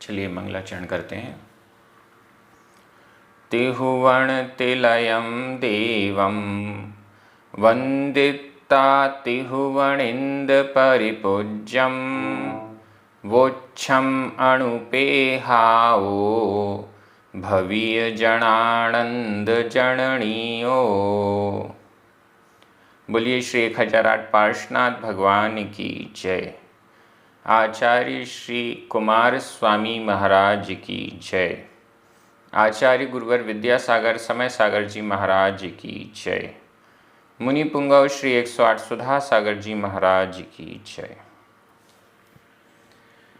चलिए मंगलाचरण करते हैं। तिहुवण तिलयं देवं वंदिता तिहुवणिंद परिपूज्यं वोच्छम अणुपेहाओ भवीय जनानंद जननीयो। बोलिए श्री 1008 पार्श्वनाथ भगवान की जय। आचार्य श्री कुमार स्वामी महाराज की जय। आचार्य गुरुवर विद्यासागर समय सागर जी महाराज की जय। मुनि पुंगव श्री 108 सुधा सागर जी महाराज की जय।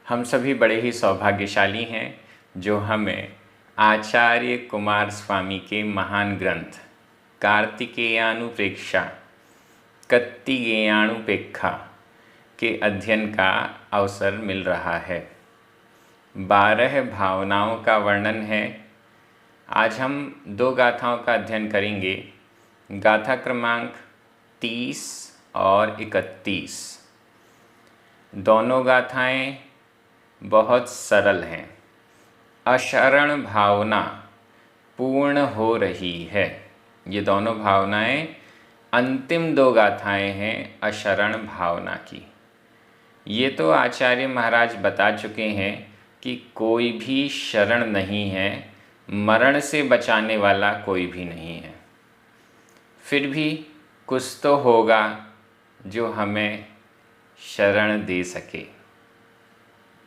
हम सभी बड़े ही सौभाग्यशाली हैं जो हमें आचार्य कुमार स्वामी के महान ग्रंथ कार्तिकेयानुप्रेक्षा कत्तिकेयानुपेक्षा के अध्ययन का अवसर मिल रहा है। 12 भावनाओं का वर्णन है। आज हम 2 गाथाओं का अध्ययन करेंगे, गाथा क्रमांक 30 और 31। दोनों गाथाएं बहुत सरल हैं। अशरण भावना पूर्ण हो रही है। ये दोनों भावनाएं अंतिम 2 गाथाएं हैं अशरण भावना की। ये तो आचार्य महाराज बता चुके हैं कि कोई भी शरण नहीं है, मरण से बचाने वाला कोई भी नहीं है। फिर भी कुछ तो होगा जो हमें शरण दे सके।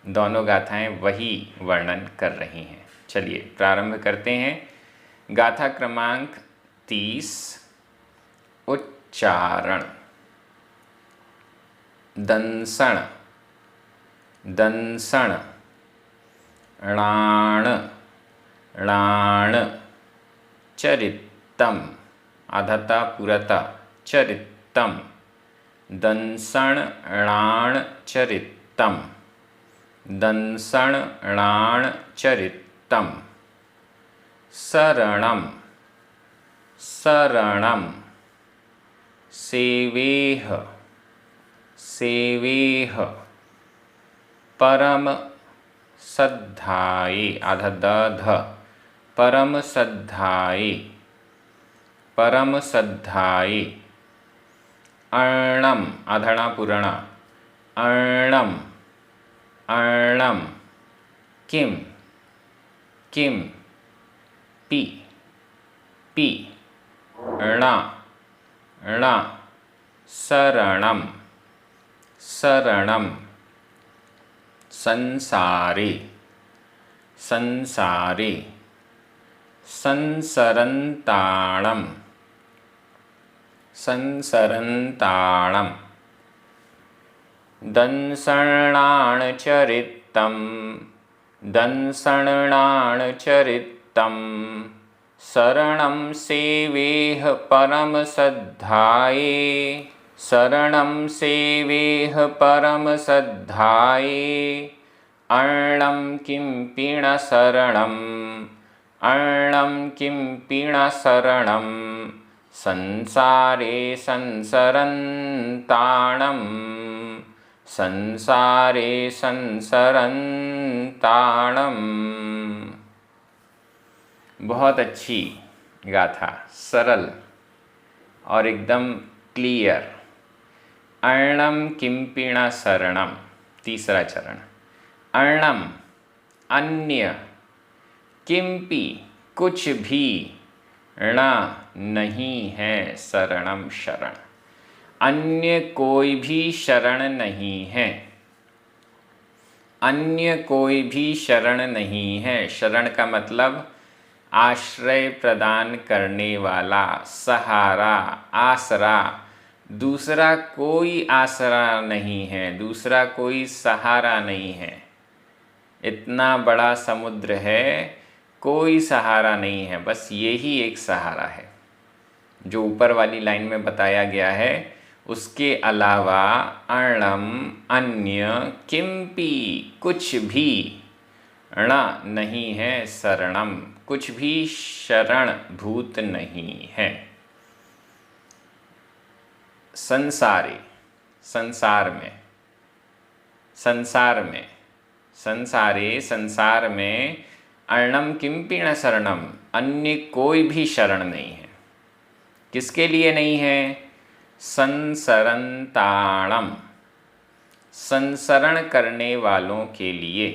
दोनों गाथाएं वही वर्णन कर रही हैं। चलिए प्रारंभ करते हैं। गाथा क्रमांक 30। उच्चारण। दंसण दंसण णाण णाण चरित्तम आधता पुरता चरित्तम दंसण णाण चरित्तम दंसण णाण चरित्तम शरणम शरणम सेवेह सेवेह परम सद्धाये आधदध परम सद्धाये परम सद्धाये अर्णम आधणा पुरणा अर्णम अर्णम किम किम पी पी णा णा शरणम शरणम संसारे संसारे संसरन्ताणम संसरन्ताणम दंसणाणचरित्तं दंसणाणचरित्तं शरणं सेवेह परम सद्धाये शरणं सेवेह परम सद्धाये अर्णं किं पीणशरणम् अर्णं किं पीणशरणं संसारे संसरन्ताणं संसारे संसरन्ताणं। बहुत अच्छी गाथा, सरल और एकदम क्लियर। अर्णम किंपिणा शरणम, तीसरा चरण। अर्णम अन्य, किंपि कुछ भी, ण नहीं है, शरणम शरण, अन्य कोई भी शरण नहीं है, अन्य कोई भी शरण नहीं है। शरण का मतलब आश्रय प्रदान करने वाला, सहारा, आसरा। दूसरा कोई आसरा नहीं है, दूसरा कोई सहारा नहीं है। इतना बड़ा समुद्र है, कोई सहारा नहीं है, बस यही एक सहारा है जो ऊपर वाली लाइन में बताया गया है। उसके अलावा अर्णम अन्य, किंपि कुछ भी, ण नहीं है, शरणम कुछ भी शरण भूत नहीं है। संसारे संसार में, संसार में संसारे संसार में अर्णम किंपि न शरणम, अन्य कोई भी शरण नहीं है। किसके लिए नहीं है? संसरंताणम, संसरण करने वालों के लिए।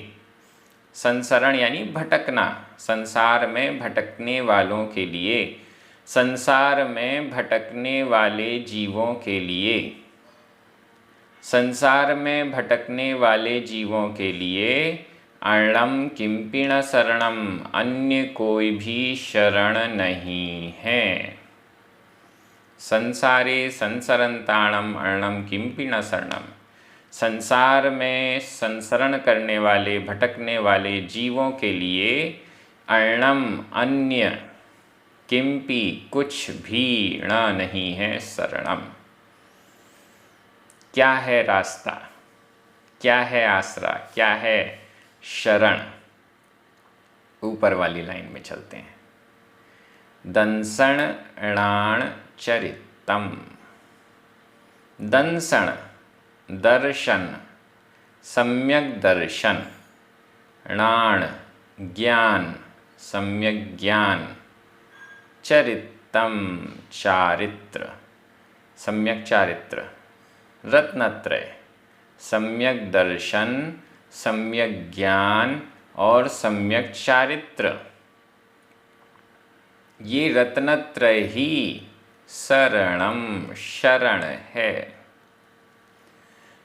संसरण यानी भटकना, संसार में भटकने वालों के लिए, संसार में भटकने वाले जीवों के लिए, संसार में भटकने वाले जीवों के लिए अर्णम किंपि न शरणम, अन्य कोई भी शरण नहीं है। संसारे संसरंताणम अर्णम किंपि न शरणम, संसार में संसरण करने वाले भटकने वाले जीवों के लिए अर्णम अन्य, किंपि कुछ भी, न नहीं है, शरणम। क्या है रास्ता, क्या है आसरा, क्या है शरण? ऊपर वाली लाइन में चलते हैं। दंसण णाण चरितम, दंसण दर्शन, सम्यक दर्शन, णाण ज्ञान, सम्यक ज्ञान, चरितम चारित्र, सम्यक चारित्र, रत्नत्रय, सम्यक दर्शन, सम्यक ज्ञान और सम्यक चारित्र, ये रत्नत्रय ही शरणम शरण है।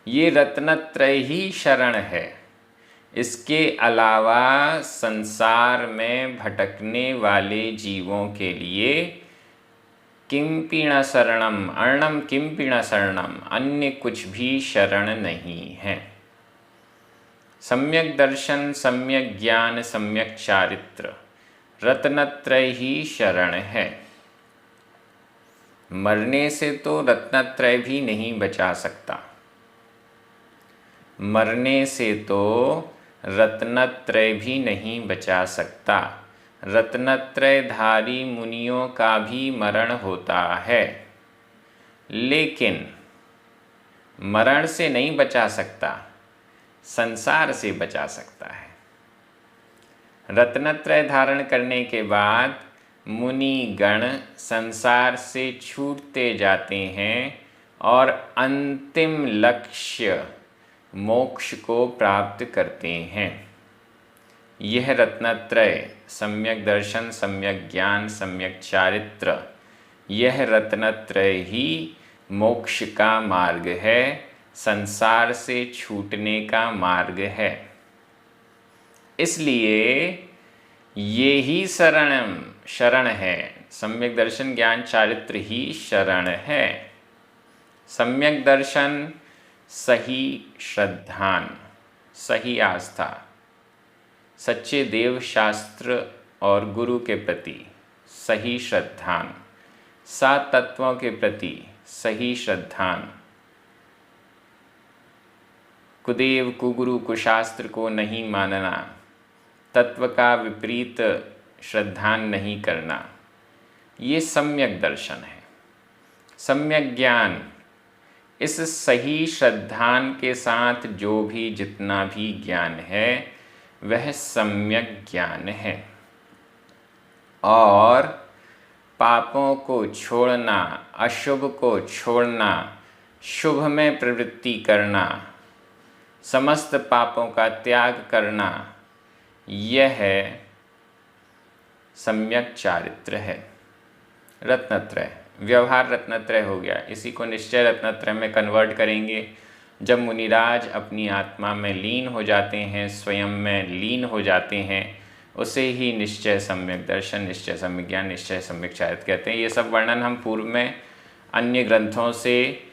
ये रत्नत्रय ही शरण है। इसके अलावा संसार में भटकने वाले जीवों के लिए किंपि न शरणम, अर्णम किंपि न शरणम, अन्य कुछ भी शरण नहीं है। सम्यक दर्शन, सम्यक ज्ञान, सम्यक चारित्र, रत्नत्रय ही शरण है। मरने से तो रत्नत्रय भी नहीं बचा सकता, मरने से तो रत्नत्रय भी नहीं बचा सकता। रत्नत्रयधारी मुनियों का भी मरण होता है, लेकिन मरण से नहीं बचा सकता, संसार से बचा सकता है। रत्नत्रय धारण करने के बाद मुनि गण संसार से छूटते जाते हैं और अंतिम लक्ष्य मोक्ष को प्राप्त करते हैं। यह रत्नत्रय, सम्यक दर्शन, सम्यक ज्ञान, सम्यक चारित्र, यह रत्नत्रय ही मोक्ष का मार्ग है, संसार से छूटने का मार्ग है। इसलिए ये ही शरण है। सम्यक दर्शन, ज्ञान, चारित्र ही शरण है। सम्यक दर्शन सही श्रद्धान, सही आस्था, सच्चे देव शास्त्र और गुरु के प्रति सही श्रद्धान, सात तत्वों के प्रति सही श्रद्धान, कुदेव कुगुरु कुशास्त्र को नहीं मानना, तत्व का विपरीत श्रद्धान नहीं करना, ये सम्यक दर्शन है। सम्यक ज्ञान, इस सही श्रद्धान के साथ जो भी जितना भी ज्ञान है वह सम्यक ज्ञान है। और पापों को छोड़ना, अशुभ को छोड़ना, शुभ में प्रवृत्ति करना, समस्त पापों का त्याग करना, यह सम्यक चारित्र है। रत्नत्रय, व्यवहार रत्नत्रय हो गया, इसी को निश्चय रत्नत्रय में कन्वर्ट करेंगे। जब मुनिराज अपनी आत्मा में लीन हो जाते हैं, स्वयं में लीन हो जाते हैं, उसे ही निश्चय सम्यक दर्शन, निश्चय सम्यक ज्ञान, निश्चय सम्यक चारित्र कहते हैं। ये सब वर्णन हम पूर्व में अन्य ग्रंथों से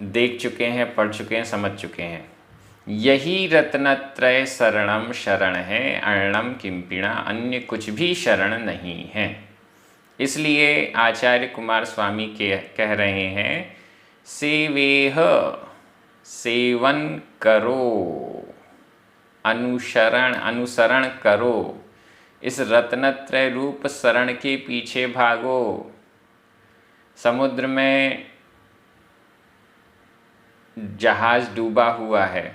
देख चुके हैं, पढ़ चुके हैं, समझ चुके हैं। यही रत्नत्रय शरणम शरण है, अर्णम किंपिणा, अन्य कुछ भी शरण नहीं है। इसलिए आचार्य कुमार स्वामी कह रहे हैं, सेवेह, सेवन करो, अनुसरण करो, इस रत्नत्रय रूप शरण के पीछे भागो। समुद्र में जहाज डूबा हुआ है,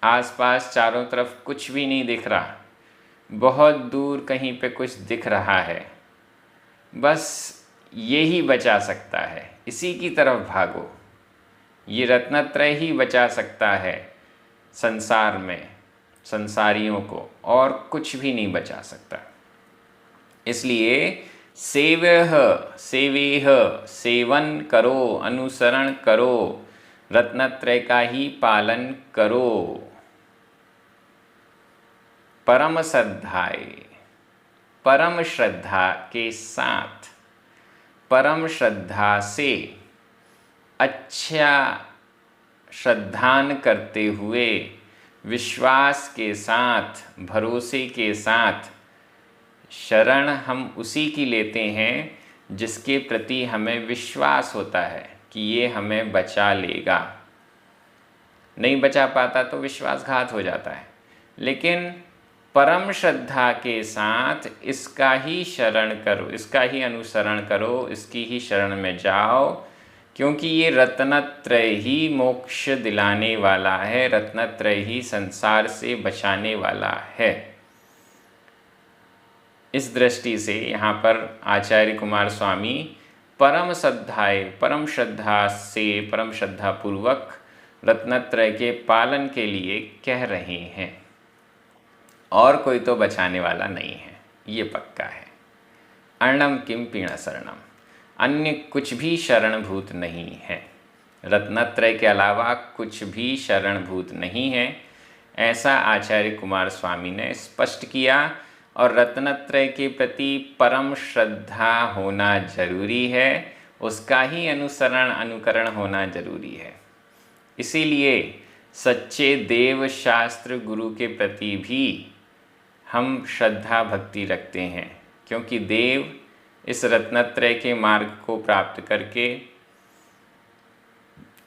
आसपास चारों तरफ कुछ भी नहीं दिख रहा, बहुत दूर कहीं पे कुछ दिख रहा है, बस यही बचा सकता है, इसी की तरफ भागो। ये रत्नत्रय ही बचा सकता है संसार में संसारियों को, और कुछ भी नहीं बचा सकता। इसलिए सेव्यः सेवेह, सेवन करो, अनुसरण करो, रत्नत्रय का ही पालन करो। परम श्रद्धाए, परम श्रद्धा के साथ, परम श्रद्धा से, अच्छा श्रद्धान करते हुए, विश्वास के साथ, भरोसे के साथ, शरण हम उसी की लेते हैं जिसके प्रति हमें विश्वास होता है कि ये हमें बचा लेगा। नहीं बचा पाता तो विश्वासघात हो जाता है, लेकिन परम श्रद्धा के साथ इसका ही शरण करो, इसका ही अनुसरण करो, इसकी ही शरण में जाओ, क्योंकि ये रत्नत्रय ही मोक्ष दिलाने वाला है, रत्नत्रय ही संसार से बचाने वाला है। इस दृष्टि से यहाँ पर आचार्य कुमार स्वामी परम श्रद्धाए, परम श्रद्धा से, परम श्रद्धा पूर्वक रत्नत्रय के पालन के लिए कह रहे हैं। और कोई तो बचाने वाला नहीं है, ये पक्का है। अर्णम किम पीण शरणम, अन्य कुछ भी शरणभूत नहीं है, रत्नत्रय के अलावा कुछ भी शरणभूत नहीं है, ऐसा आचार्य कुमार स्वामी ने स्पष्ट किया। और रत्नत्रय के प्रति परम श्रद्धा होना जरूरी है, उसका ही अनुसरण अनुकरण होना जरूरी है। इसीलिए सच्चे देव शास्त्र गुरु के प्रति भी हम श्रद्धा भक्ति रखते हैं, क्योंकि देव इस रत्नत्रय के मार्ग को प्राप्त करके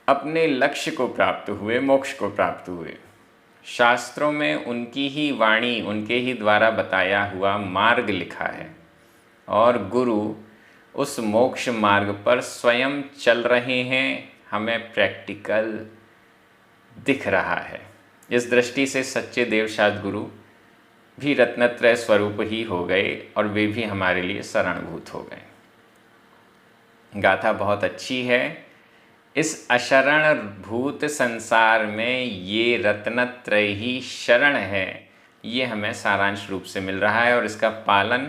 अपने लक्ष्य को प्राप्त हुए, मोक्ष को प्राप्त हुए। शास्त्रों में उनकी ही वाणी, उनके ही द्वारा बताया हुआ मार्ग लिखा है, और गुरु उस मोक्ष मार्ग पर स्वयं चल रहे हैं, हमें प्रैक्टिकल दिख रहा है। इस दृष्टि से सच्चे देवशास्त्र गुरु भी रत्नत्रय स्वरूप ही हो गए, और वे भी हमारे लिए शरणभूत हो गए। गाथा बहुत अच्छी है। इस अशरण भूत संसार में ये रत्नत्रय ही शरण है, ये हमें सारांश रूप से मिल रहा है, और इसका पालन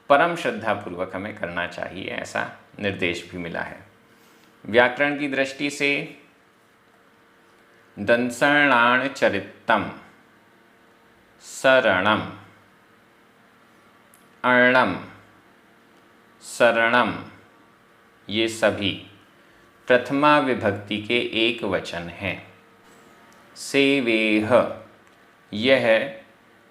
परम श्रद्धापूर्वक हमें करना चाहिए, ऐसा निर्देश भी मिला है। व्याकरण की दृष्टि से दंसणाण चरितम, शरणम, अर्णम, शरणम, ये सभी प्रथमा विभक्ति के एक वचन हैं। सेवेह, यह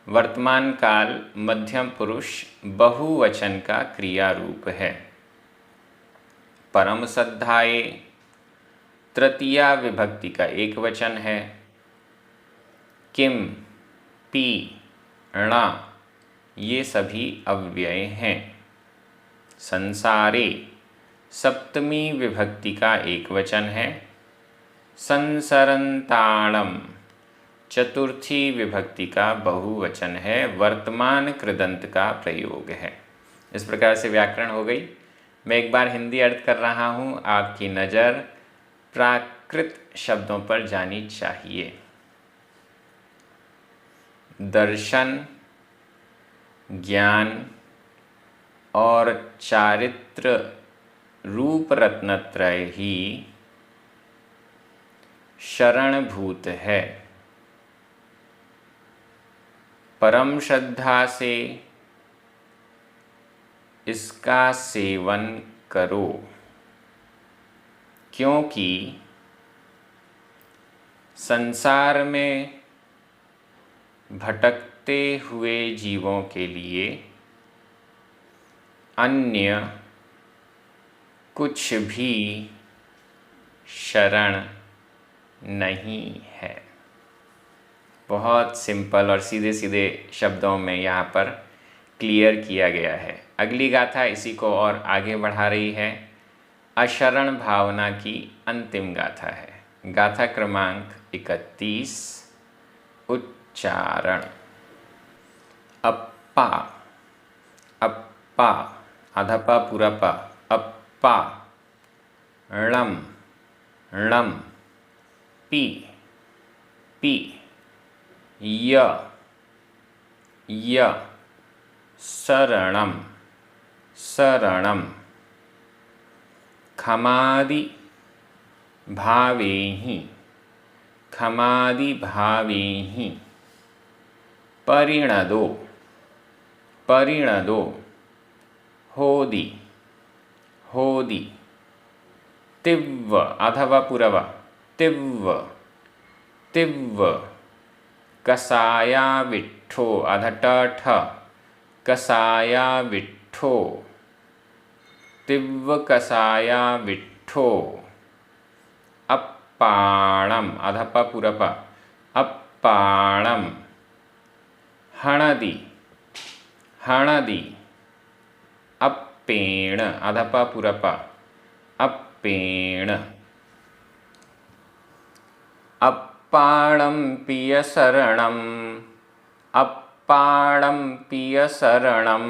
वर्तमान काल मध्यम पुरुष बहुवचन का क्रिया रूप है। परम श्रद्धाए तृतीया विभक्ति का एक वचन है। किम, पी, णा, ये सभी अव्यय हैं। संसारे सप्तमी विभक्ति का एक वचन है। संसरंताणम चतुर्थी विभक्ति का बहुवचन है, वर्तमान कृदंत का प्रयोग है। इस प्रकार से व्याकरण हो गई। मैं एक बार हिंदी अर्थ कर रहा हूँ, आपकी नज़र प्राकृत शब्दों पर जानी चाहिए। दर्शन, ज्ञान और चारित्र रूप रत्नत्रय ही शरणभूत है। परम श्रद्धा से इसका सेवन करो, क्योंकि संसार में भटकते हुए जीवों के लिए अन्य कुछ भी शरण नहीं है। बहुत सिंपल और सीधे सीधे शब्दों में यहाँ पर क्लियर किया गया है। अगली गाथा इसी को और आगे बढ़ा रही है। अशरण भावना की अंतिम गाथा है। गाथा क्रमांक 31। उच्चारण। अप्पा, अप्पा, आधा पा पूरा पा, अप्पा। णम, णम, पी, पी। य, य, शरणम, शरणम। खमादि भावेहि, खमादि भावेहि। परिणदो, परिणदो। होदि, होदि। तिव्व, आधा वा पूरा वा, तिव्व, तिव्व। कसाया विट्ठो, आधा ट ठ, कसाया विट्ठो। तिव्व कसाया विट्ठो। अप्पाणम, आधा पा पूरा पा, अप्पाणम। हणदि, हणदि। अप्पेण, आधा पा पूरा पा, अप्पेण। अप्पाणं पियशरणम्, अप्पाणं पियशरणं।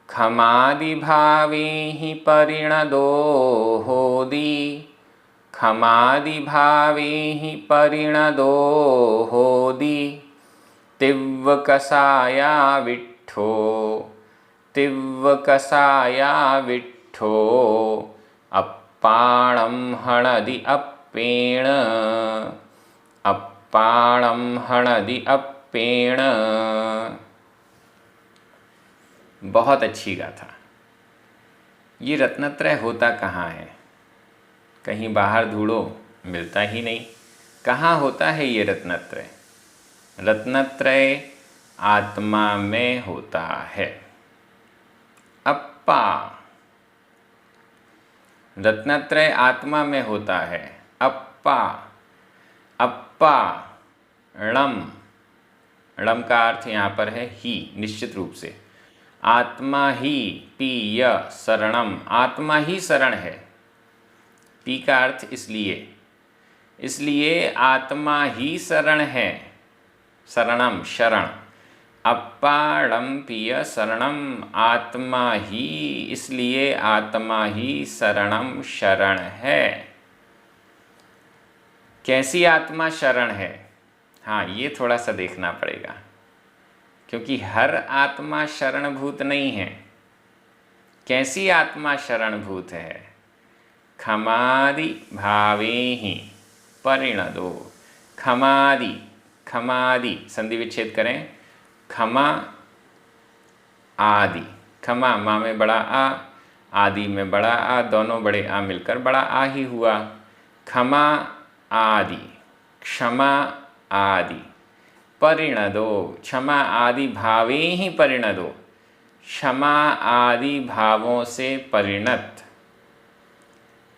खमादिभावेहि परिणदो होदि, खमादिभावेहि परिणदो होदि। तिव्व कसाया विट्ठो, तिव्व कसाया विट्ठो। अप्पाणं हणदि अप्पेण, अप्पाणं हणदि अप्पेण। बहुत अच्छी गाथा। ये रत्नत्रय होता कहाँ है? कहीं बाहर ढूंढो, मिलता ही नहीं। कहाँ होता है ये रत्नत्रय? रत्नत्रय आत्मा में होता है। अप्पा, रत्नत्रय आत्मा में होता है। अप्पा, अप्पा। णम, णम का अर्थ यहाँ पर है ही, निश्चित रूप से। आत्मा ही, पीय शरणम, आत्मा ही शरण है। पी का अर्थ इसलिए, इसलिए आत्मा ही शरण है। शरणम, शरण। अप्पाणम पिय शरणम, आत्मा ही, इसलिए आत्मा ही शरणम, शरण है। कैसी आत्मा शरण है? हाँ, ये थोड़ा सा देखना पड़ेगा, क्योंकि हर आत्मा शरणभूत नहीं है। कैसी आत्मा शरणभूत है? खमादि भावेहि परिणदो। खमादि, खमादि संधि विच्छेद करें। खमा आदि, खमा माँ में बड़ा आ, आदि में बड़ा आ, दोनों बड़े आ मिलकर बड़ा आ ही हुआ। खमा आदि, क्षमा आदि। परिणदो, क्षमा आदि भावे ही परिणदो, क्षमा आदि भावों से परिणत।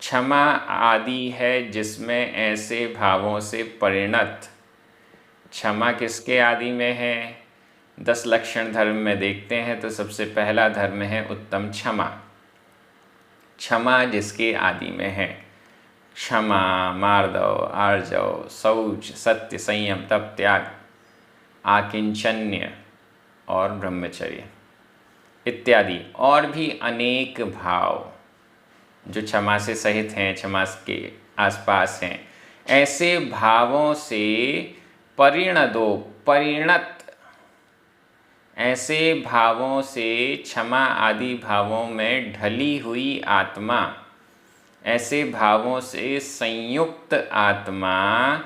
क्षमा आदि है जिसमें ऐसे भावों से परिणत। क्षमा किसके आदि में है? 10 लक्षण धर्म में देखते हैं तो सबसे पहला धर्म है उत्तम क्षमा। क्षमा जिसके आदि में है। क्षमा, मार्दव, आर्जव, शौच, सत्य, संयम, तप, त्याग, आकिंचन्य और ब्रह्मचर्य इत्यादि और भी अनेक भाव जो क्षमा से सहित हैं, क्षमा के आसपास हैं, ऐसे भावों से परिणदो, परिणत। ऐसे भावों से, क्षमा आदि भावों में ढली हुई आत्मा, ऐसे भावों से संयुक्त आत्मा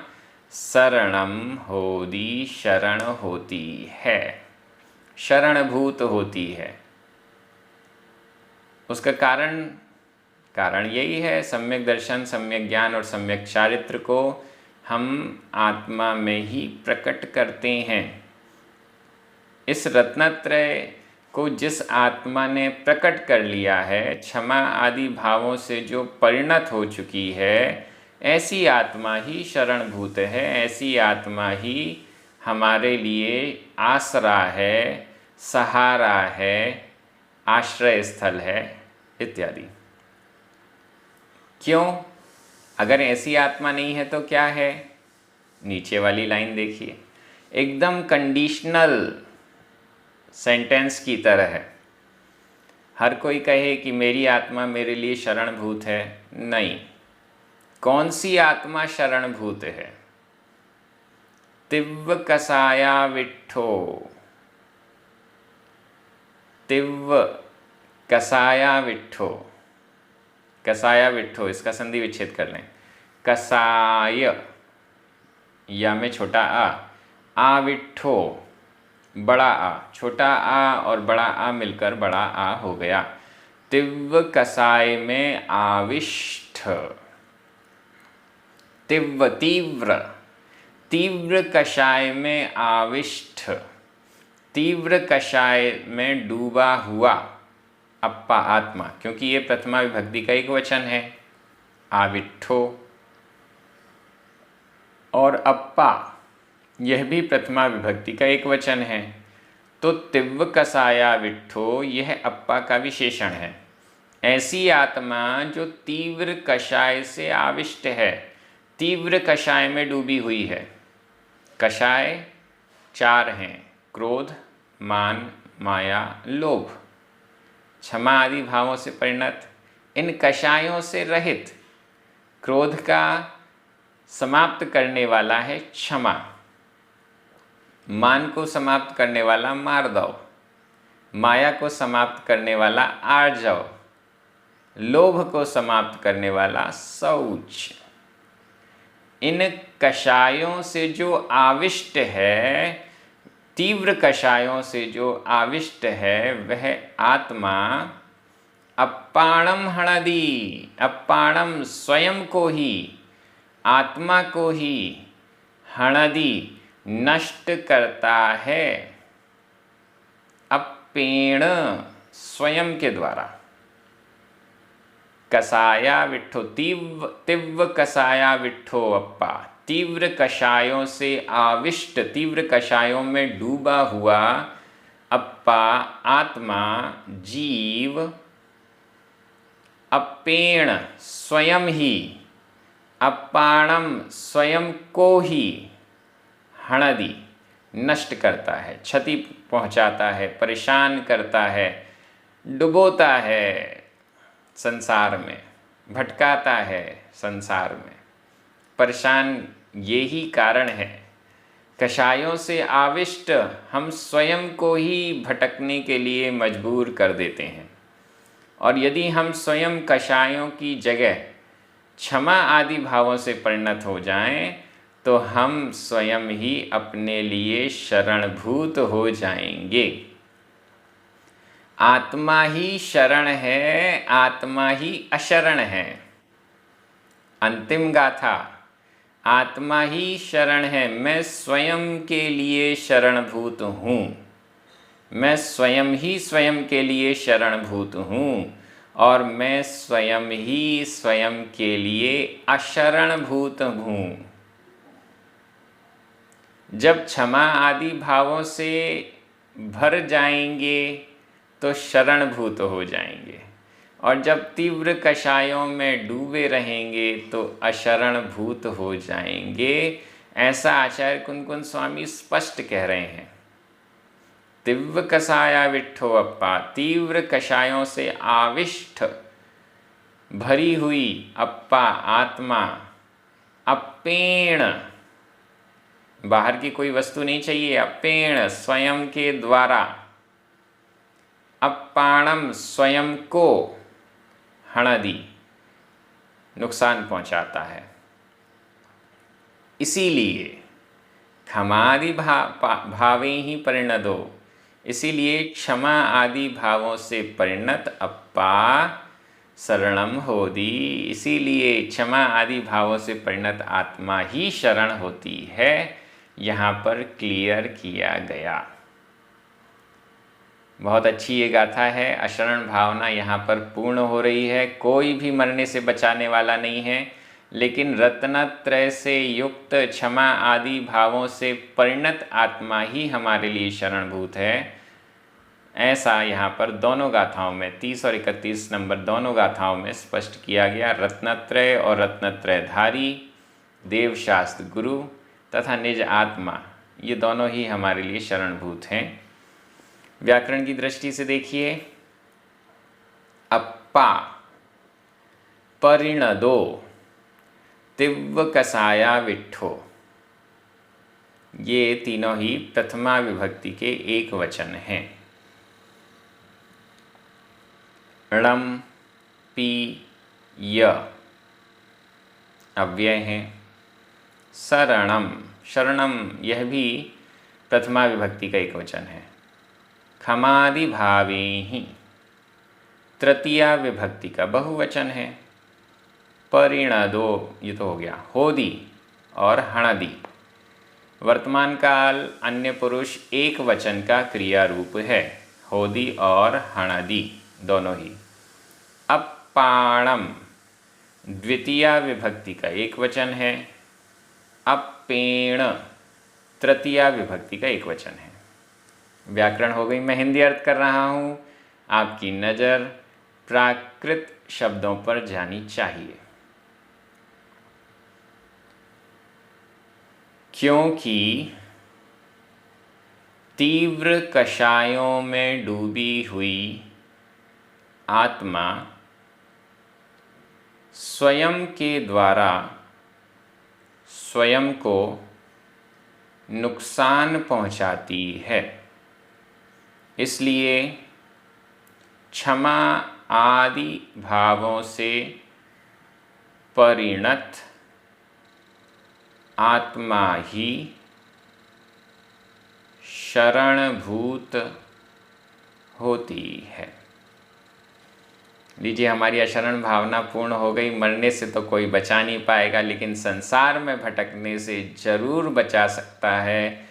शरणम होदी, शरण होती है, शरणभूत होती है। उसका कारण यही है, सम्यक दर्शन, सम्यक ज्ञान और सम्यक चारित्र को हम आत्मा में ही प्रकट करते हैं। इस रत्नत्रय को जिस आत्मा ने प्रकट कर लिया है, क्षमा आदि भावों से जो परिणत हो चुकी है, ऐसी आत्मा ही शरणभूत है, ऐसी आत्मा ही हमारे लिए आसरा है, सहारा है, आश्रय स्थल है इत्यादि। क्यों? अगर ऐसी आत्मा नहीं है तो क्या है? नीचे वाली लाइन देखिए। एकदम कंडीशनल सेंटेंस की तरह है। हर कोई कहे कि मेरी आत्मा मेरे लिए शरणभूत है, नहीं। कौन सी आत्मा शरणभूत है? तिव्व कसाया विट्ठो, तिव्व कसाया विट्ठो, कसाया विट्ठो, इसका संधि विच्छेद कर लें। कसाय या में छोटा आ विट्ठो, बड़ा आ, छोटा आ और बड़ा आ मिलकर बड़ा आ हो गया। तिव्व कसाय में आविष्ठ, तिव्व तीव्र, तीव्र कषाय में आविष्ठ, तीव्र कषाय में डूबा हुआ अप्पा आत्मा, क्योंकि ये प्रथमा विभक्ति का एक वचन है, आविट्ठो। और अप्पा यह भी प्रथमा विभक्ति का एक वचन है, तो तिव्व कसाया विट्ठो यह अप्पा का विशेषण है। ऐसी आत्मा जो तीव्र कषाय से आविष्ट है, तीव्र कषाय में डूबी हुई है। कषाय 4 हैं, क्रोध, मान, माया, लोभ। क्षमा आदि भावों से परिणत, इन कषायों से रहित, क्रोध का समाप्त करने वाला है क्षमा, मान को समाप्त करने वाला मार्दव, माया को समाप्त करने वाला आर्जव, लोभ को समाप्त करने वाला शौच। इन कषायों से जो आविष्ट है, तीव्र कषायों से जो आविष्ट है, वह आत्मा अप्पाणम हणदी, अप्पाणम स्वयं को ही, आत्मा को ही हणदी नष्ट करता है। अप्पेण स्वयं के द्वारा। कसाया विट्ठो, तीव्र कसाया विट्ठो अप्पा, तीव्र कषायों से आविष्ट, तीव्र कषायों में डूबा हुआ अप्पा आत्मा जीव अप्पेण स्वयं ही, अप्पाणम स्वयं को ही हणदी नष्ट करता है, क्षति पहुंचाता है, परेशान करता है, डुबोता है संसार में, भटकाता है संसार में। परेशान यही कारण है। कषायों से आविष्ट हम स्वयं को ही भटकने के लिए मजबूर कर देते हैं, और यदि हम स्वयं कषायों की जगह क्षमा आदि भावों से परिणत हो जाएं, तो हम स्वयं ही अपने लिए शरणभूत हो जाएंगे। आत्मा ही शरण है, आत्मा ही अशरण है। अंतिम गाथा, आत्मा ही शरण है। मैं स्वयं के लिए शरणभूत हूँ, मैं स्वयं ही स्वयं के लिए शरणभूत हूँ, और मैं स्वयं ही स्वयं के लिए अशरणभूत हूँ। जब क्षमा आदि भावों से भर जाएंगे तो शरणभूत हो जाएंगे, और जब तीव्र कषायों में डूबे रहेंगे तो अशरणभूत हो जाएंगे। ऐसा आचार्य कुनकुन स्वामी स्पष्ट कह रहे हैं। तीव्र कषाया विट्ठो अप्पा, तीव्र कषायों से आविष्ट भरी हुई अप्पा आत्मा अप्पेण, बाहर की कोई वस्तु नहीं चाहिए, अप्पेण स्वयं के द्वारा, अप्पाणम स्वयं को हणदी नुकसान पहुंचाता है। इसीलिए क्षमादि भावे ही परिणतो, इसीलिए क्षमा आदि भावों से परिणत अप्पा शरणम होदी, इसीलिए क्षमा आदि भावों से परिणत आत्मा ही शरण होती है। यहाँ पर क्लियर किया गया। बहुत अच्छी ये गाथा है। अशरण भावना यहाँ पर पूर्ण हो रही है। कोई भी मरने से बचाने वाला नहीं है, लेकिन रत्नत्रय से युक्त क्षमा आदि भावों से परिणत आत्मा ही हमारे लिए शरणभूत है। ऐसा यहाँ पर दोनों गाथाओं में 30 और 31 नंबर दोनों गाथाओं में स्पष्ट किया गया। रत्नत्रय और रत्नत्रयधारी, देवशास्त्र गुरु तथा निज आत्मा, ये दोनों ही हमारे लिए शरणभूत हैं। व्याकरण की दृष्टि से देखिए, अप्पा, परिणदो, तिव्व कसाया विट्ठो, ये तीनों ही प्रथमा विभक्ति के एक वचन हैं। णम, पी, य अव्यय हैं। शरणम, शरणम यह भी प्रथमा विभक्ति का एक वचन है। खमादि भावेहि तृतीया विभक्ति का बहुवचन है। परिणदो ये तो हो गया। होदी और हणदी वर्तमान काल अन्य पुरुष एक वचन का क्रिया रूप है। होदी और हणदी दोनों ही। अप्पाणम द्वितीया विभक्ति का एक वचन है। अप्पेण तृतीया विभक्ति का एक वचन है। व्याकरण हो गई। मैं हिंदी अर्थ कर रहा हूँ, आपकी नज़र प्राकृत शब्दों पर जानी चाहिए, क्योंकि तीव्र कषायों में डूबी हुई आत्मा स्वयं के द्वारा स्वयं को नुकसान पहुंचाती है। इसलिए क्षमा आदि भावों से परिणत आत्मा ही शरणभूत होती है। लीजिए, हमारी अशरण भावना पूर्ण हो गई। मरने से तो कोई बचा नहीं पाएगा, लेकिन संसार में भटकने से जरूर बचा सकता है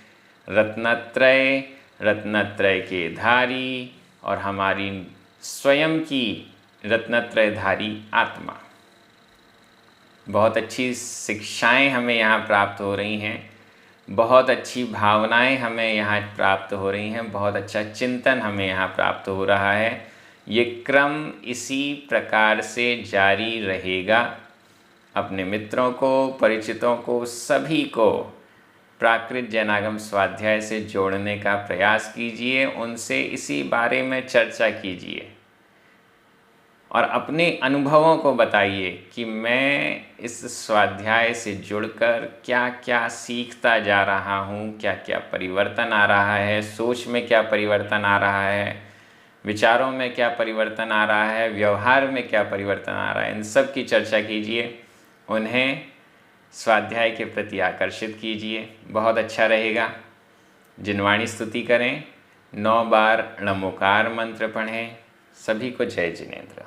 रत्नत्रय, रत्नत्रय के धारी और हमारी स्वयं की रत्नत्रयधारी आत्मा। बहुत अच्छी शिक्षाएं हमें यहाँ प्राप्त हो रही हैं, बहुत अच्छी भावनाएं हमें यहाँ प्राप्त हो रही हैं, बहुत अच्छा चिंतन हमें यहाँ प्राप्त हो रहा है। ये क्रम इसी प्रकार से जारी रहेगा। अपने मित्रों को, परिचितों को, सभी को प्राकृत जैनागम स्वाध्याय से जोड़ने का प्रयास कीजिए। उनसे इसी बारे में चर्चा कीजिए और अपने अनुभवों को बताइए कि मैं इस स्वाध्याय से जुड़कर क्या क्या सीखता जा रहा हूँ, क्या क्या परिवर्तन आ रहा है, सोच में क्या परिवर्तन आ रहा है, विचारों में क्या परिवर्तन आ रहा है, व्यवहार में क्या परिवर्तन आ रहा है। इन सब की चर्चा कीजिए, उन्हें स्वाध्याय के प्रति आकर्षित कीजिए। बहुत अच्छा रहेगा। जिनवाणी स्तुति करें, 9 बार नमोकार मंत्र पढ़ें। सभी को जय जिनेंद्र।